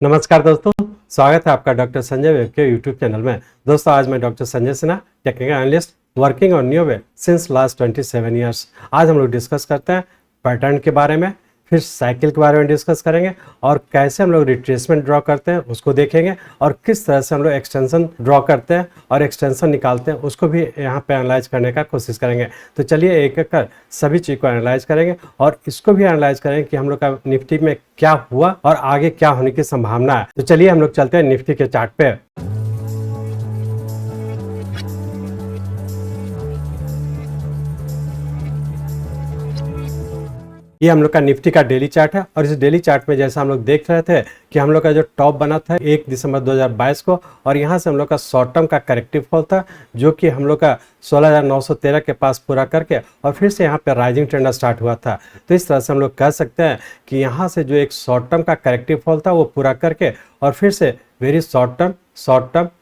नमस्कार दोस्तों, स्वागत है आपका डॉक्टर संजय वेब के यूट्यूब चैनल में। दोस्तों आज मैं doctor Sanjay Sinha, technical analyst working on new wave since last 27 years. आज हम लोग डिस्कस करते हैं पैटर्न के बारे में, फिर साइकिल के बारे में डिस्कस करेंगे और कैसे हम लोग रिट्रेसमेंट ड्रॉ करते हैं उसको देखेंगे और किस तरह से हम लोग एक्सटेंशन ड्रॉ करते हैं और एक्सटेंशन निकालते हैं उसको भी यहाँ पे एनालाइज करने का कोशिश करेंगे। तो चलिए एक एक कर सभी चीज़ को एनालाइज करेंगे और इसको भी एनालाइज करेंगे कि हम लोग का निफ्टी में क्या हुआ और आगे क्या होने की संभावना है। तो चलिए हम लोग चलते हैं निफ्टी के चार्ट पे। ये हम लोग का निफ्टी का डेली चार्ट है और इस डेली चार्ट में जैसा हम लोग देख रहे थे कि हम लोग का जो टॉप बना था 1 दिसंबर 2022 को और यहाँ से हम लोग का शॉर्ट टर्म का करेक्टिव फॉल था जो कि हम लोग का 16,913 के पास पूरा करके और फिर से यहाँ पे राइजिंग ट्रेंड स्टार्ट हुआ था। तो इस तरह से हम लोग कह सकते हैं कि यहाँ से जो एक शॉर्ट टर्म का करेक्टिव फॉल था वो पूरा करके और फिर से वेरी शॉर्ट टर्म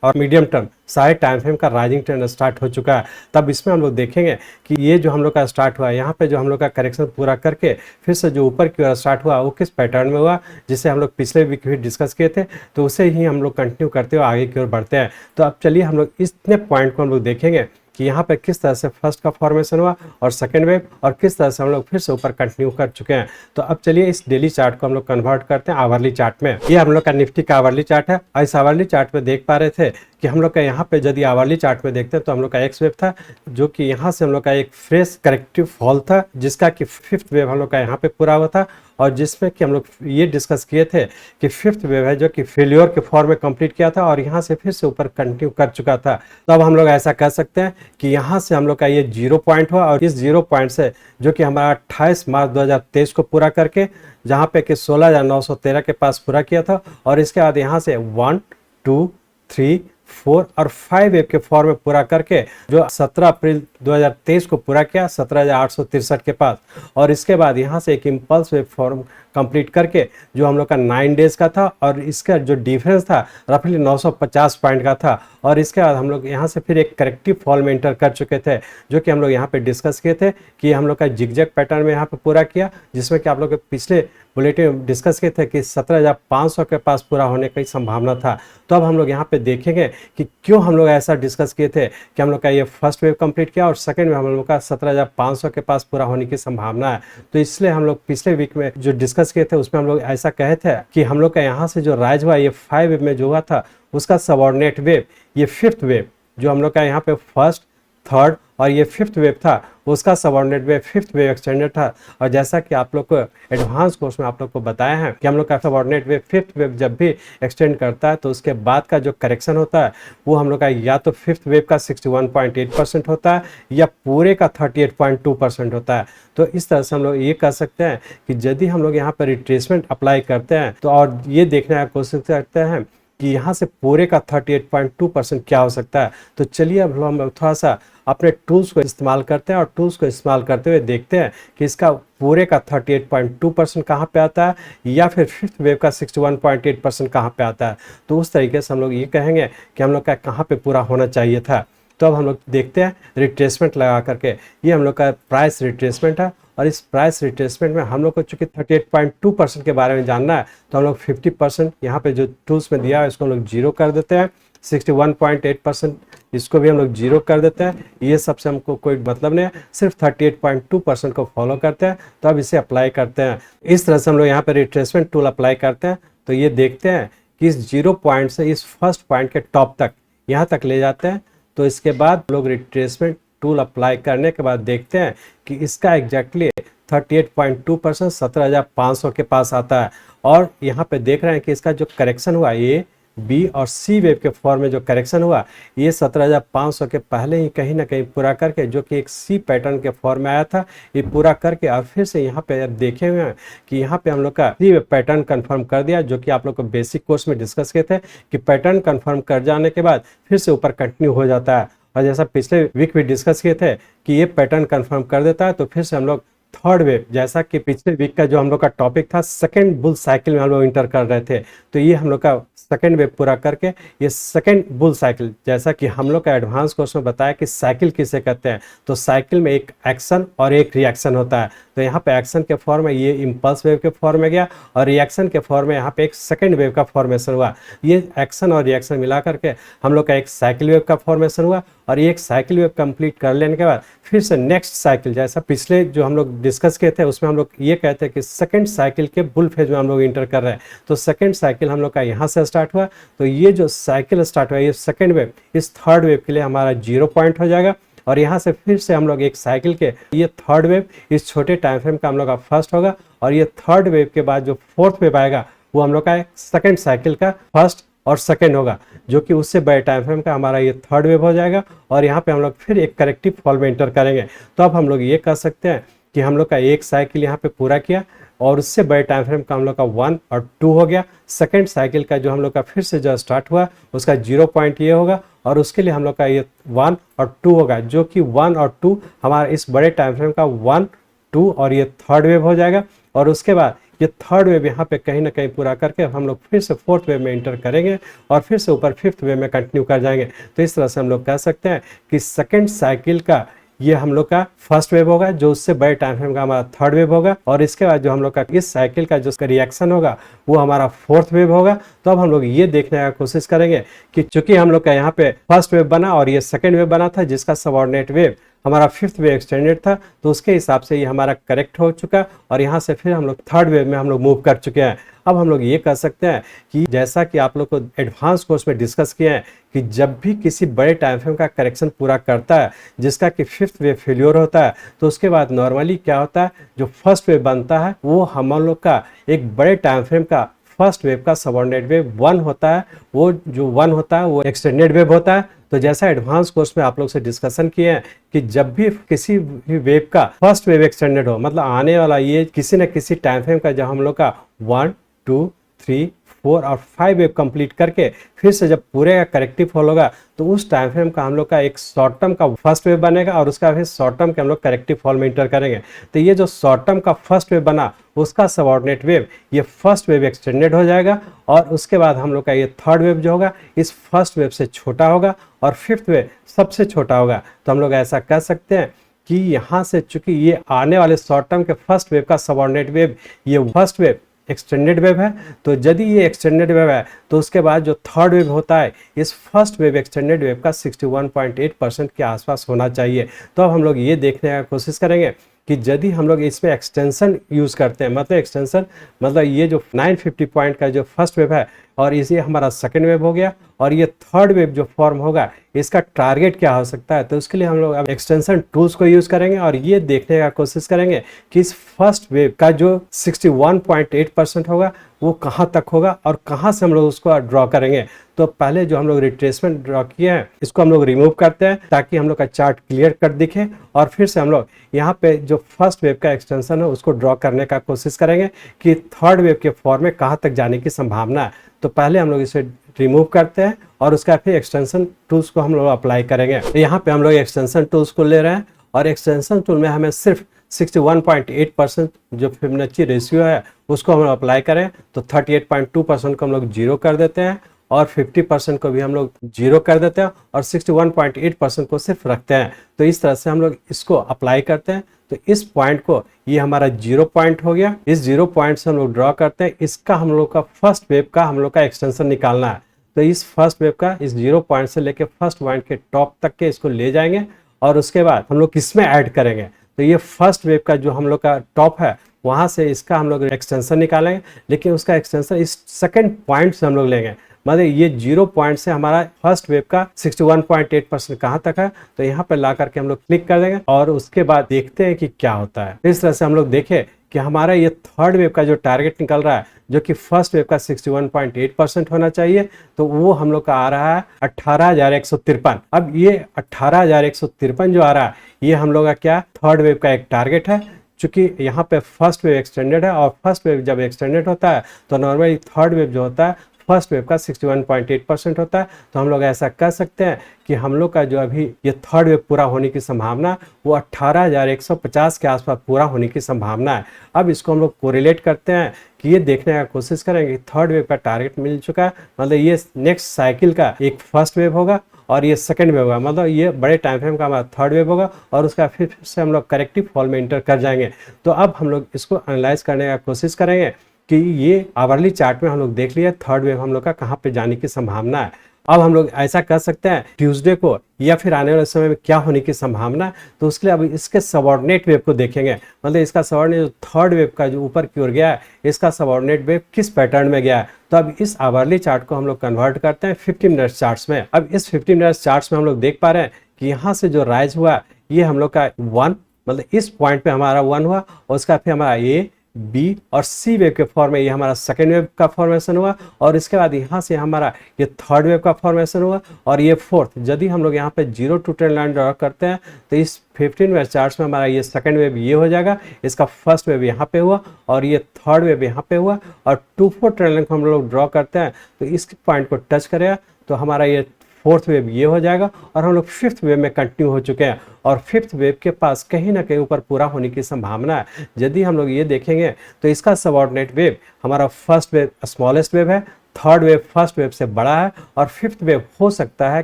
और मीडियम टर्म सारे टाइम फ्रेम का राइजिंग ट्रेंड स्टार्ट हो चुका है। तब इसमें हम लोग देखेंगे कि ये जो हम लोग का स्टार्ट हुआ यहाँ पे जो हम लोग का करेक्शन पूरा करके फिर से जो ऊपर की ओर स्टार्ट हुआ वो किस पैटर्न में हुआ, जिसे हम लोग पिछले वीक भी डिस्कस किए थे। तो उसे ही हम लोग कंटिन्यू करते हुए आगे की ओर बढ़ते हैं। तो अब चलिए हम लोग इतने पॉइंट को हम लोग देखेंगे कि यहाँ पे किस तरह से फर्स्ट का फॉर्मेशन हुआ और सेकेंड वेव और किस तरह से हम लोग फिर से ऊपर कंटिन्यू कर चुके हैं। तो अब चलिए इस डेली चार्ट को हम लोग कन्वर्ट करते हैं आवरली चार्ट में। ये हम लोग का निफ्टी का आवरली चार्ट है और इस आवरली चार्ट में देख पा रहे थे कि हम लोग का यहाँ पे यदि आवरली चार्ट में देखते हैं तो हम लोग का एक्स वेव था जो कि यहाँ से हम लोग का एक फ्रेश करेक्टिव फॉल था जिसका कि फिफ्थ वेव हम लोग का यहाँ पे पूरा हुआ था और जिसमें कि हम लोग ये डिस्कस किए थे कि फिफ्थ वेव है जो कि फेल्योर के फॉर्म में कंप्लीट किया था और यहाँ से फिर से ऊपर कंटिन्यू कर चुका था। तो अब हम लोग ऐसा कह सकते हैं कि यहाँ से हम लोग का ये 0 पॉइंट हुआ और इस 0 पॉइंट से जो कि हमारा 28 मार्च 2023 को पूरा करके जहाँ पे कि 16,913 के पास पूरा किया था और इसके बाद यहाँ से 1, 2, 3, 4 और 5 वेव के फॉर्म में पूरा करके जो 17 अप्रैल 2023 को पूरा किया 17,863 के पास और इसके बाद यहाँ से एक इम्पल्स वेव फॉर्म कंप्लीट करके जो हम लोग का 9 डेज का था और इसका जो डिफरेंस था रफली 950 पॉइंट का था और इसके बाद हम लोग यहाँ से फिर एक करेक्टिव फॉल में इंटर कर चुके थे जो कि हम लोग यहाँ पे डिस्कस किए थे कि हम लोग का जिगजैग पैटर्न में यहाँ पे पूरा किया जिसमें कि आप लोग के पिछले बुलेटिन में डिस्कस किए थे कि 17,500 के पास पूरा होने की संभावना था। तो अब हम लोग यहाँ पे देखेंगे कि क्यों हम लोग ऐसा डिस्कस किए थे कि हम लोग का ये फर्स्ट वेव कंप्लीट किया और सेकंड वेव हम लोग का 17,500 के पास पूरा होने की संभावना है। तो इसलिए हम लोग पिछले वीक में जो डिस्कस किए थे उसमें हम लोग ऐसा कहे थे कि हम लोग का यहाँ से जो राइज हुआ ये 5 वेव में जो हुआ था उसका सबऑर्डिनेट वेव ये फिफ्थ वेव जो हम लोग का यहाँ पे फर्स्ट, थर्ड और ये फिफ्थ वेव था उसका subordinate wave fifth wave extended था। और जैसा कि आप लोग को एडवांस कोर्स में आप लोग को बताया है कि हम लोग का सबऑर्डिनेट वेव फिफ्थ वेव जब भी एक्सटेंड करता है तो उसके बाद का जो करेक्शन होता है वो हम लोग का या तो फिफ्थ वेव का 61.8% होता है या पूरे का 38.2% होता है। तो इस तरह से हम लोग ये कह सकते हैं कि यदि हम लोग यहाँ पर रिट्रेसमेंट अप्लाई करते हैं तो और ये देखने की कोशिश करते हैं कि यहाँ से पूरे का 38.2% क्या हो सकता है। तो चलिए अब हम थोड़ा सा अपने टूल्स को इस्तेमाल करते हैं और टूल्स को इस्तेमाल करते हुए देखते हैं कि इसका पूरे का 38.2% कहाँ पे आता है या फिर फिफ्थ वेव का 61.8% कहाँ पे आता है। तो उस तरीके से हम लोग ये कहेंगे कि हम लोग का कहाँ पे पूरा होना चाहिए था। तो अब हम लोग देखते हैं रिट्रेसमेंट लगा करके, ये हम लोग का प्राइस रिट्रेसमेंट है और इस प्राइस रिट्रेसमेंट में हम लोग को चूंकि 38.2% के बारे में जानना है तो हम लोग 50% यहाँ पे जो टूल्स में दिया है इसको हम लोग 0 कर देते हैं, 61.8% इसको भी हम लोग 0 कर देते हैं। ये सबसे हमको कोई मतलब नहीं है, सिर्फ 38.2% को फॉलो करते हैं। तो अब इसे अप्लाई करते हैं। इस तरह से हम लोग यहाँ पे रिट्रेसमेंट टूल अप्लाई करते हैं। तो ये देखते हैं कि इस 0 पॉइंट से इस फर्स्ट पॉइंट के टॉप तक यहाँ तक ले जाते हैं। तो इसके बाद लोग रिट्रेसमेंट टूल अप्लाई करने के बाद देखते हैं कि इसका एग्जैक्टली 38.2% 17,500 के पास आता है और यहाँ पे देख रहे हैं कि इसका जो करेक्शन हुआ ए, बी और सी वेव के फॉर्म में जो करेक्शन हुआ ये 17,500 के पहले ही कहीं ना कहीं पूरा करके जो कि एक सी पैटर्न के फॉर्म में आया था ये पूरा करके और फिर से यहाँ पे देखे हुए हैं कि यहाँ पे हम लोग का सी वेव पैटर्न कंफर्म कर दिया जो कि आप लोग को बेसिक कोर्स में डिस्कस किए थे कि पैटर्न कंफर्म कर जाने के बाद फिर से ऊपर कंटिन्यू हो जाता है। और जैसा पिछले वीक भी डिस्कस किए थे कि ये पैटर्न कंफर्म कर देता है तो फिर से हम लोग थर्ड वेव, जैसा कि पिछले वीक का जो हम लोग का टॉपिक था सेकंड बुल साइकिल में हम लोग इंटर कर रहे थे, तो ये हम लोग का सेकंड वेव पूरा करके ये सेकंड बुल साइकिल, जैसा कि हम लोग का एडवांस कोर्स में बताया कि साइकिल किसे कहते हैं, तो साइकिल में एक एक्शन और एक रिएक्शन होता है। तो यहाँ पे एक्शन के फॉर्म में ये इम्पल्स वेव के फॉर्म में गया और रिएक्शन के फॉर्म में यहाँ पे एक सेकंड वेव का फॉर्मेशन हुआ। ये एक्शन और रिएक्शन मिला करके हम लोग का एक साइकिल वेव का फॉर्मेशन हुआ और ये एक साइकिल वेव कंप्लीट कर लेने के बाद फिर से नेक्स्ट साइकिल, जैसा पिछले जो हम लोग डिस्कस किए थे उसमें हम लोग ये कहते हैं कि सेकंड साइकिल के बुल फेज में हम लोग इंटर कर रहे हैं। तो सेकंड साइकिल हम लोग का यहाँ से स्टार्ट हुआ, तो ये जो साइकिल स्टार्ट हुआ ये सेकंड वेव इस थर्ड वेव के लिए हमारा 0 पॉइंट हो जाएगा और यहाँ से फिर से हम लोग एक साइकिल के ये थर्ड वेव इस छोटे टाइम फ्रेम का हम लोग का फर्स्ट होगा और ये थर्ड वेव के बाद जो फोर्थ वेव आएगा वो हम लोग का सेकंड साइकिल का फर्स्ट और सेकंड होगा, जो कि उससे बड़े टाइम फ्रेम का हमारा ये थर्ड वेव हो जाएगा और यहाँ पे हम लोग फिर एक करेक्टिव फॉल में इंटर करेंगे। तो अब हम लोग ये कह सकते हैं कि हम लोग का एक साइकिल यहाँ पे पूरा किया और उससे बड़े टाइम फ्रेम का हम लोग का 1 और 2 हो गया। सेकंड साइकिल का जो हम लोग का फिर से जो स्टार्ट हुआ उसका 0 पॉइंट ये होगा और उसके लिए हम लोग का ये 1 और 2 होगा, जो कि 1 और 2 हमारा इस बड़े टाइम फ्रेम का 1, 2 और ये थर्ड वेव हो जाएगा और उसके बाद ये थर्ड वेव यहाँ पे कहीं ना कहीं पूरा करके हम लोग फिर से फोर्थ वेव में इंटर करेंगे और फिर से ऊपर फिफ्थ वेव में कंटिन्यू कर जाएंगे। तो इस तरह से हम लोग कह सकते हैं कि सेकंड साइकिल का ये हम लोग का फर्स्ट वेव होगा, जो उससे बड़े टाइम फ्रेम का हमारा थर्ड वेव होगा और इसके बाद जो हम लोग का इस साइकिल का जो रिएक्शन होगा वो हमारा फोर्थ वेव होगा। तो अब हम लोग ये देखने का कोशिश करेंगे कि चूंकि हम लोग का यहाँ पे फर्स्ट वेव बना और ये सेकंड वेव बना था जिसका सबऑर्डिनेट वेव हमारा फिफ्थ वेव एक्सटेंडेड था, तो उसके हिसाब से ये हमारा करेक्ट हो चुका और यहाँ से फिर हम लोग थर्ड वेव में हम लोग मूव कर चुके हैं। अब हम लोग ये कह सकते हैं कि जैसा कि आप लोग को एडवांस कोर्स में डिस्कस किए हैं कि जब भी किसी बड़े टाइम फ्रेम का करेक्शन पूरा करता है जिसका कि फिफ्थ वेव फेल्योर होता है, तो उसके बाद नॉर्मली क्या होता है, जो फर्स्ट वेव बनता है वो हम लोग का एक बड़े टाइम फ्रेम का फर्स्ट वेव का सबऑर्डिनेट वेव 1 होता है। वो जो 1 होता है वो एक्सटेंडेड वेव होता है। तो जैसा एडवांस कोर्स में आप लोग से डिस्कशन किए हैं कि जब भी किसी भी वेव का फर्स्ट वेव एक्सटेंडेड हो, मतलब आने वाला ये किसी न किसी टाइम फ्रेम का जब हम लोग का 1, 2, 3, 4 और 5 वेव कंप्लीट करके फिर से जब पूरे का करेक्टिव फॉल होगा तो उस टाइम फ्रेम का हम लोग का एक शॉर्ट टर्म का फर्स्ट वेव बनेगा और उसका फिर शॉर्ट टर्म के हम लोग करेक्टिव फॉल में इंटर करेंगे। तो ये जो शॉर्ट टर्म का फर्स्ट वेव बना उसका सबऑर्डिनेट वेव ये फर्स्ट वेव एक्सटेंडेड हो जाएगा और उसके बाद हम लोग का ये थर्ड वेव जो होगा इस फर्स्ट वेव से छोटा होगा और फिफ्थ वेव सबसे छोटा होगा। तो हम लोग ऐसा कह सकते हैं कि यहाँ से चूंकि ये आने वाले शॉर्ट टर्म के फर्स्ट वेव का सबऑर्डिनेट वेव ये फर्स्ट वेव एक्सटेंडेड वेव है, तो यदि ये एक्सटेंडेड वेव है तो उसके बाद जो थर्ड वेव होता है इस फर्स्ट वेव एक्सटेंडेड वेव का 61.8% के आसपास होना चाहिए। तो अब हम लोग ये देखने का कोशिश करेंगे कि यदि हम लोग इसमें एक्सटेंशन यूज़ करते हैं, मतलब एक्सटेंशन मतलब ये जो 950 पॉइंट का जो फर्स्ट वेव है और इसे हमारा सेकेंड वेव हो गया और ये थर्ड वेव जो फॉर्म होगा इसका टारगेट क्या हो सकता है, तो उसके लिए हम लोग अब एक्सटेंशन टूल्स को यूज़ करेंगे और ये देखने का कोशिश करेंगे कि इस फर्स्ट वेव का जो 61.8% होगा वो कहाँ तक होगा और कहाँ से हम लोग उसको ड्रॉ करेंगे। तो पहले जो हम लोग रिट्रेसमेंट ड्रॉ किए हैं इसको हम लोग रिमूव करते हैं ताकि हम लोग का चार्ट क्लियर कट दिखे और फिर से हम लोग यहाँ पे जो फर्स्ट वेव का एक्सटेंशन है उसको ड्रॉ करने का कोशिश करेंगे कि थर्ड वेव के फॉर्म में कहाँ तक जाने की संभावना है। तो पहले हम लोग इसे रिमूव करते हैं और उसका फिर एक्सटेंशन टूल्स को हम लोग अप्लाई करेंगे। तो यहाँ पे हम लोग एक्सटेंशन टूल्स को ले रहे हैं और एक्सटेंशन टूल में हमें सिर्फ 61.8% जो फिबोनाची रेशियो है उसको हम अप्लाई करें तो 38.2% को हम लोग 0 कर देते हैं और 50% को भी हम लोग 0 कर देते हैं और 61.8% को सिर्फ रखते हैं। तो इस तरह से हम लोग इसको अप्लाई करते हैं। तो इस पॉइंट को ये हमारा 0 पॉइंट हो गया। इस 0 पॉइंट से हम लोग ड्रॉ करते हैं, इसका हम लोग का फर्स्ट वेव का हम लोग का एक्सटेंशन निकालना है। तो इस फर्स्ट वेव का इस 0 पॉइंट से लेके फर्स्ट पॉइंट के टॉप तक के इसको ले जाएंगे और उसके बाद हम लोग किसमें ऐड करेंगे, तो ये फर्स्ट वेव का जो हम लोग का टॉप है वहां से इसका हम लोग एक्सटेंशन निकालेंगे, लेकिन उसका एक्सटेंशन इस सेकंड पॉइंट से हम लोग लेंगे। मतलब ये 0 पॉइंट से हमारा फर्स्ट वेव का 61.8% कहाँ तक है, तो यहाँ पर ला करके हम लोग क्लिक कर देंगे और उसके बाद देखते हैं कि क्या होता है। इस तरह से हम लोग देखें कि हमारा ये थर्ड वेव का जो टारगेट निकल रहा है जो कि फर्स्ट वेव का 61.8% होना चाहिए, तो वो हम लोग का आ रहा है 18,153। अब ये 18,153 जो आ रहा है ये हम लोग का क्या थर्ड वेव का एक टारगेट है। चूंकि यहाँ पे फर्स्ट वेव एक्सटेंडेड है और फर्स्ट वेव जब एक्सटेंडेड होता है तो नॉर्मली थर्ड वेव जो होता है फर्स्ट वेव का 61.8% होता है। तो हम लोग ऐसा कह सकते हैं कि हम लोग का जो अभी ये थर्ड वेव पूरा होने की संभावना वो 18,150 के आसपास पूरा होने की संभावना है। अब इसको हम लोग कोरिलेट करते हैं कि ये देखने का कोशिश करेंगे थर्ड वेव का टारगेट मिल चुका है, मतलब ये नेक्स्ट साइकिल का एक फर्स्ट वेव होगा और ये सेकंड वेव होगा, मतलब ये बड़े टाइम फ्रेम का हमारा थर्ड वेव होगा और उसका फिर से हम लोग करेक्टिव फॉल में इंटर कर जाएंगे। तो अब हम लोग इसको एनालाइज करने का कोशिश करेंगे कि ये आवरली चार्ट में हम लोग देख लिया थर्ड वेव हम लोग का कहाँ पे जाने की संभावना है। अब हम लोग ऐसा कर सकते हैं ट्यूसडे को या फिर आने वाले समय में क्या होने की संभावना है, तो उसके लिए अब इसके सबऑर्डिनेट वेव को देखेंगे, मतलब इसका सबऑर्डिनेट जो थर्ड वेव का जो ऊपर की ओर गया है इसका सबऑर्डिनेट वेव किस पैटर्न में गया है। तो अब इस आवरली चार्ट को हम लोग कन्वर्ट करते हैं 50 मिनट्स चार्ट्स में। अब इस 50 मिनट्स चार्ट्स में हम लोग देख पा रहे हैं कि यहाँ से जो राइज हुआ ये हम लोग का 1, मतलब इस पॉइंट पे हमारा 1 हुआ और उसका फिर हमारा ए बी और सी वेव के फॉर्म में ये हमारा सेकेंड वेव का फॉर्मेशन हुआ और इसके बाद यहाँ से हमारा ये थर्ड वेव का फॉर्मेशन हुआ और ये फोर्थ। यदि हम लोग यहाँ पे 0 टू ट्रेंड लाइन ड्रॉ करते हैं तो इस 15 मिनट चार्ट्स में हमारा ये सेकेंड वेव ये हो जाएगा, इसका फर्स्ट वेव यहाँ पे हुआ और ये थर्ड वेव यहाँ पे हुआ और 2-4 ट्रेंड लाइन को हम लोग ड्रॉ करते हैं तो इस पॉइंट को टच करेगा तो हमारा ये फोर्थ वेव ये हो जाएगा और हम लोग फिफ्थ वेव में कंटिन्यू हो चुके हैं और फिफ्थ वेव के पास कहीं ना कहीं ऊपर पूरा होने की संभावना है। यदि हम लोग ये देखेंगे तो इसका सबऑर्डिनेट वेव हमारा फर्स्ट वेव स्मॉलेस्ट वेव है, थर्ड वेव फर्स्ट वेव से बड़ा है और फिफ्थ वेव हो सकता है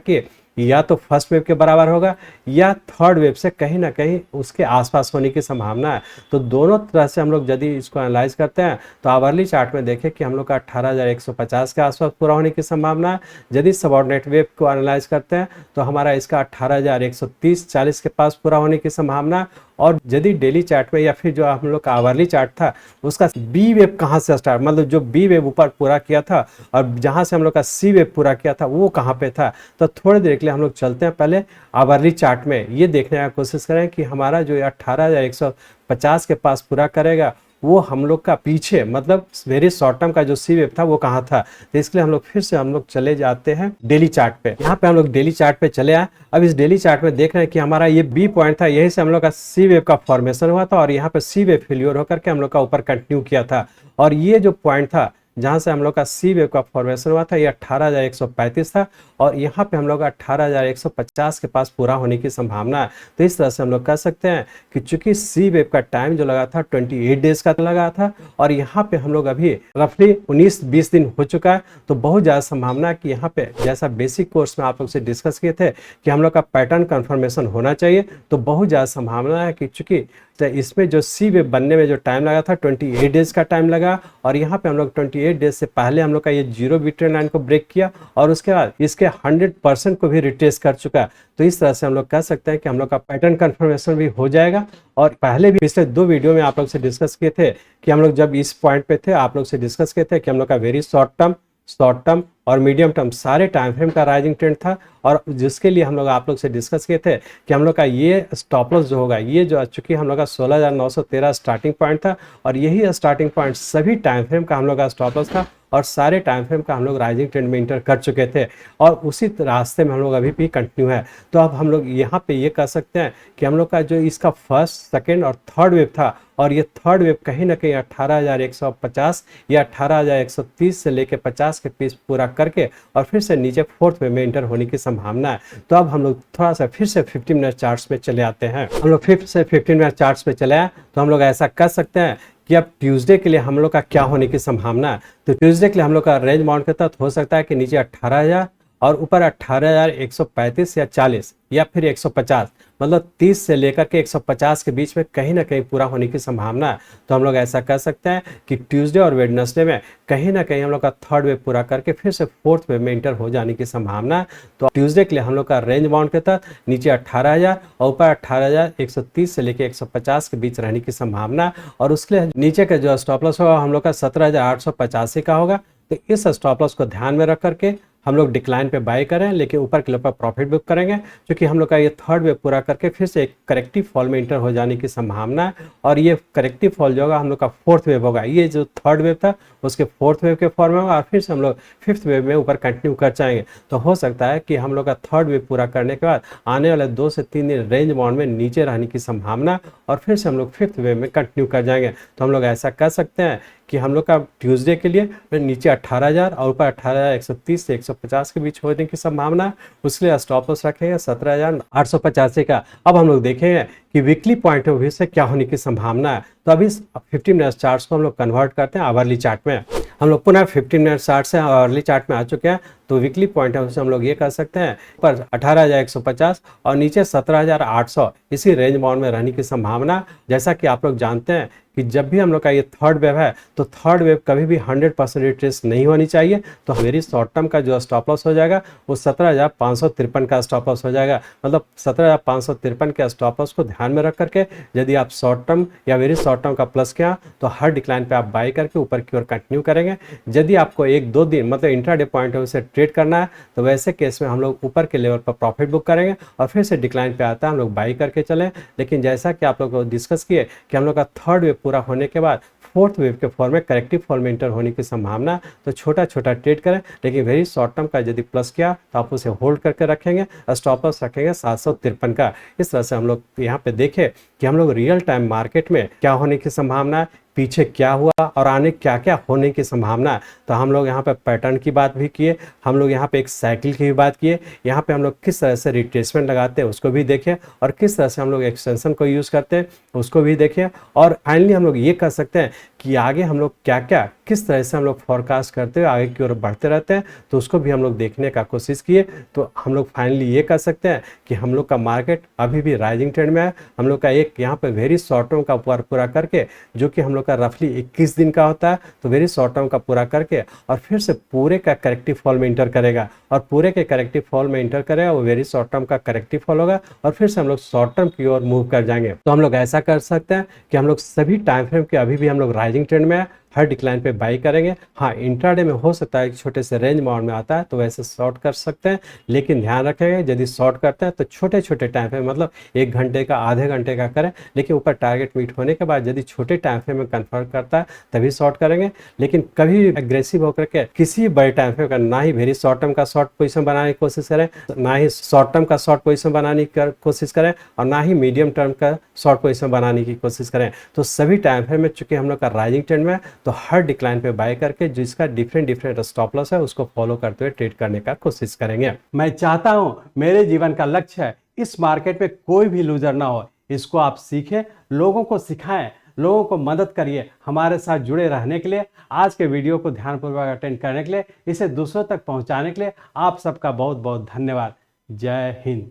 कि या तो फर्स्ट वेव के बराबर होगा या थर्ड वेव से कहीं ना कहीं उसके आसपास होने की संभावना है। तो दोनों तरह से हम लोग यदि इसको एनालाइज करते हैं तो आवरली चार्ट में देखें कि हम लोग का 18,150 के आसपास पूरा होने की संभावना है। यदि सबऑर्डिनेट वेव को एनालाइज करते हैं तो हमारा इसका 18,130-40 के पास पूरा होने की संभावना है। और यदि डेली चार्ट में या फिर जो हम लोग का आवरली चार्ट था उसका बी वेव कहाँ से स्टार्ट, मतलब जो बी वेव ऊपर पूरा किया था और जहाँ से हम लोग का सी वेव पूरा किया था वो कहाँ पे था, तो थोड़ी देर के लिए हम लोग चलते हैं पहले आवरली चार्ट में, ये देखने का कोशिश करें कि हमारा जो 18,150 के पास पूरा करेगा वो हम लोग का पीछे मतलब वेरी शॉर्ट टर्म का जो सी वेव था वो कहाँ था। तो इसके लिए हम लोग फिर से हम लोग चले जाते हैं डेली चार्ट पे। यहाँ पे हम लोग डेली चार्ट पे चले आए। अब इस डेली चार्ट में देख रहे हैं कि हमारा ये बी पॉइंट था, यही से हम लोग का सी वेव का फॉर्मेशन हुआ था और यहाँ पे सी वेव फेल्योर होकर के हम लोग का ऊपर कंटिन्यू किया था और ये जो पॉइंट था जहाँ से हम लोग का सी वेव का फॉर्मेशन हुआ था ये 18,135 था और यहाँ पे हम लोग का 18,150 के पास पूरा होने की संभावना है। तो इस तरह से हम लोग कह सकते हैं कि चूंकि सी वेव का टाइम जो लगा था 28 डेज का लगा था और यहाँ पे हम लोग अभी रफली 19-20 दिन हो चुका है, तो बहुत ज़्यादा संभावना है कि यहाँ पे जैसा बेसिक कोर्स में आप लोग से डिस्कस किए थे कि हम लोग का पैटर्न कन्फर्मेशन होना चाहिए, तो बहुत ज़्यादा संभावना है कि चूंकि तो इसमें जो सी वेव बनने में जो टाइम लगा था 28 डेज का टाइम लगा और यहाँ पे हम लोग 28 डेज से पहले हम लोग का ये जीरो बी ट्रेंड लाइन को ब्रेक किया और उसके बाद इसके 100% को भी रिट्रेस कर चुका है। तो इस तरह से हम लोग कह सकते हैं कि हम लोग का पैटर्न कंफर्मेशन भी हो जाएगा। और पहले भी पिछले 2 वीडियो में आप लोग से डिस्कस किए थे कि हम लोग जब इस पॉइंट पे थे आप लोग से डिस्कस किए थे कि हम लोग का वेरी शॉर्ट टर्म और मीडियम टर्म सारे टाइम फ्रेम का राइजिंग ट्रेंड था और जिसके लिए हम लोग आप लोग से डिस्कस किए थे कि हम लोग का ये स्टॉप लॉस जो होगा ये जो चूंकि हम लोग का 16,913 स्टार्टिंग पॉइंट था और यही स्टार्टिंग पॉइंट सभी टाइम फ्रेम का हम लोग का स्टॉप लॉस था और सारे टाइम फ्रेम का हम लोग राइजिंग ट्रेंड में इंटर कर चुके थे और उसी रास्ते में हम लोग अभी भी कंटिन्यू है। तो अब हम लोग यहाँ पे ये कह सकते हैं कि हम लोग का जो इसका फर्स्ट, सेकेंड और थर्ड वेव था और ये थर्ड वेव कहीं ना कहीं 18,150 या 18,130 से लेके 50 के पीस पूरा करके और फिर से नीचे फोर्थ वेव में इंटर होने की संभावना है। तो अब हम लोग थोड़ा सा फिर से 15 मिनट चार्ट्स में चले आते हैं। हम लोग फिर से 15 मिनट चार्ट्स पे चले आए तो हम लोग ऐसा कर सकते हैं कि अब ट्यूसडे के लिए हम लोग का क्या होने की संभावना है। तो ट्यूसडे के लिए हम लोग का रेंज बाउंड के तहत हो सकता है कि नीचे 18,000 और ऊपर 18,135 या 40 या फिर 150, मतलब 30 से लेकर के 150 के बीच में कहीं ना कहीं पूरा होने की संभावना है। तो हम लोग ऐसा कर सकते हैं कि ट्यूसडे और वेडनेसडे में कहीं ना कहीं हम लोग का थर्ड वेव पूरा करके फिर से फोर्थ वेव में इंटर हो जाने की संभावना है। तो ट्यूसडे के लिए हम लोग का रेंज बाउंड के तहत नीचे 18,000 और ऊपर 18,130 से लेकर 150 के बीच रहने की संभावना है और उसके लिए नीचे का जो स्टॉप लॉस होगा हम लोग का 17,885 का होगा। तो इस स्टॉप लॉस को ध्यान में रख करके हम लोग डिक्लाइन पे बाय करें, लेकिन ऊपर के लेवल पर प्रॉफिट बुक करेंगे क्योंकि हम लोग का ये थर्ड वेव पूरा करके फिर से एक करेक्टिव फॉल में इंटर हो जाने की संभावना है और ये करेक्टिव फॉल जो होगा हम लोग का फोर्थ वेव होगा। ये जो थर्ड वेव था उसके फोर्थ वेव के फॉर्म में होगा और फिर से हम लोग फिफ्थ वेव में ऊपर कंटिन्यू कर जाएंगे। तो हो सकता है कि हम लोग का थर्ड वेव पूरा करने के बाद आने वाले 2 से 3 दिन रेंज बाउंड में नीचे रहने की संभावना और फिर से हम लोग फिफ्थ वेव में कंटिन्यू कर जाएंगे। तो हम लोग ऐसा कर सकते हैं कि हम लोग का ट्यूसडे के लिए नीचे 18,000 और ऊपर 18,130 से 150 के बीच होने की संभावना है। उसके लिए स्टॉप लॉस रखेंगे 17,885 का। अब हम लोग देखेंगे कि वीकली पॉइंट ऑफ व्यू से क्या होने की संभावना है। तो अभी 15 मिनट चार्ट्स को हम लोग कन्वर्ट करते हैं आवरली चार्ट में। हम लोग पुनः 15 मिनट चार्ट से आवरली चार्ट में आ चुके हैं। तो वीकली पॉइंट ऑफ व्यू से हम लोग ये कर सकते हैं, ऊपर 18,150 और नीचे 17,800 इसी रेंज बाउंड में रहने की संभावना। जैसा कि आप लोग जानते हैं कि जब भी हम लोग का ये थर्ड वेव है तो थर्ड वेव कभी भी 100% रिट्रेस नहीं होनी चाहिए। तो वेरी शॉर्ट टर्म का जो स्टॉप लॉस हो जाएगा वो 17,553 का स्टॉप लॉस हो जाएगा। मतलब 17,553 के स्टॉप लॉस को ध्यान में रख करके यदि आप शॉर्ट टर्म या वेरी शॉर्ट टर्म का प्लस किया तो हर डिक्लाइन पे आप बाई करके ऊपर की ओर कंटिन्यू करेंगे। यदि आपको 1-2 दिन मतलब इंट्राडे पॉइंट ऑफ व्यू से ट्रेड करना है तो वैसे केस में हम लोग ऊपर के लेवल पर प्रॉफिट बुक करेंगे और फिर से डिक्लाइन पे आता है हम लोग बाई करके चलें। लेकिन जैसा कि आप लोग को डिस्कस किए कि हम लोग का थर्ड वेव पूरा होने के बाद फोर्थ वेव के फॉर्म में करेक्टिव फॉर्म में इंटर होने की संभावना। तो छोटा छोटा ट्रेड करें, लेकिन वेरी शॉर्ट टर्म का यदि प्लस किया तो आप उसे होल्ड करके रखेंगे, स्टॉप लॉस रखेंगे 753 का। इस तरह से हम लोग यहाँ पे देखें कि हम लोग रियल टाइम मार्केट में क्या होने की संभावना है, पीछे क्या हुआ और आने क्या क्या होने की संभावना है। तो हम लोग यहाँ पे पैटर्न की बात भी किए, हम लोग यहाँ पे एक साइकिल की भी बात किए, यहाँ पे हम लोग किस तरह से रिट्रेसमेंट लगाते हैं उसको भी देखें और किस तरह से हम लोग एक्सटेंशन को यूज़ करते हैं उसको भी देखें। और फाइनली हम लोग ये कर सकते हैं कि आगे हम लोग क्या क्या किस तरह से हम लोग फोरकास्ट करते हुए आगे की ओर बढ़ते रहते हैं, तो उसको भी हम लोग देखने का कोशिश किए। तो हम लोग फाइनली ये कर सकते हैं कि हम लोग का मार्केट अभी भी राइजिंग ट्रेंड में है। हम लोग का एक यहाँ पे वेरी शॉर्ट टर्म का पूरा करके जो कि हम लोग का रफली 21 दिन का होता है, तो वेरी शॉर्ट टर्म का पूरा करके और फिर से पूरे का करेक्टिव फॉल में इंटर करेगा और पूरे के करेक्टिव फॉल में इंटर करेगा वो वेरी शॉर्ट टर्म का करेक्टिव फॉल होगा और फिर से हम लोग शॉर्ट टर्म की ओर मूव कर जाएंगे। तो हम लोग ऐसा कर सकते हैं कि हम लोग सभी टाइम फ्रेम के अभी भी हम लोग राइजिंग ट्रेंड में है, हर डिक्लाइन पे बाई करेंगे। हाँ, इंट्राडे में हो सकता है कि छोटे से रेंज बाउंड में आता है तो वैसे शॉर्ट कर सकते हैं, लेकिन ध्यान रखेंगे यदि शॉर्ट करते हैं तो छोटे छोटे टाइम फ्रेम मतलब 1 घंटे का आधे घंटे का करें, लेकिन ऊपर टारगेट मीट होने के बाद यदि छोटे टाइम फ्रेम में कन्फर्म करता है तभी शॉर्ट करेंगे। लेकिन कभी भी एग्रेसिव होकर के किसी बड़े टाइम फ्रेम का ना ही वेरी शॉर्ट टर्म का शॉर्ट पोजिशन बनाने की कोशिश करें, ना ही शॉर्ट टर्म का शॉर्ट पोजिशन बनाने की कोशिश करें और ना ही मीडियम टर्म का शॉर्ट पोजिशन बनाने की कोशिश करें। तो सभी टाइम फ्रेम में चूंकि हम लोग का राइजिंग ट्रेंड में तो हर डिक्लाइन पे बाय करके जिसका डिफरेंट स्टॉप लॉस है उसको फॉलो करते हुए ट्रेड करने का कोशिश करेंगे। मैं चाहता हूं मेरे जीवन का लक्ष्य है इस मार्केट में कोई भी लूजर ना हो। इसको आप सीखें, लोगों को सिखाएं, लोगों को मदद करिए। हमारे साथ जुड़े रहने के लिए, आज के वीडियो को ध्यानपूर्वक अटेंड करने के लिए, इसे दूसरों तक पहुंचाने के लिए आप सबका बहुत बहुत धन्यवाद। जय हिंद।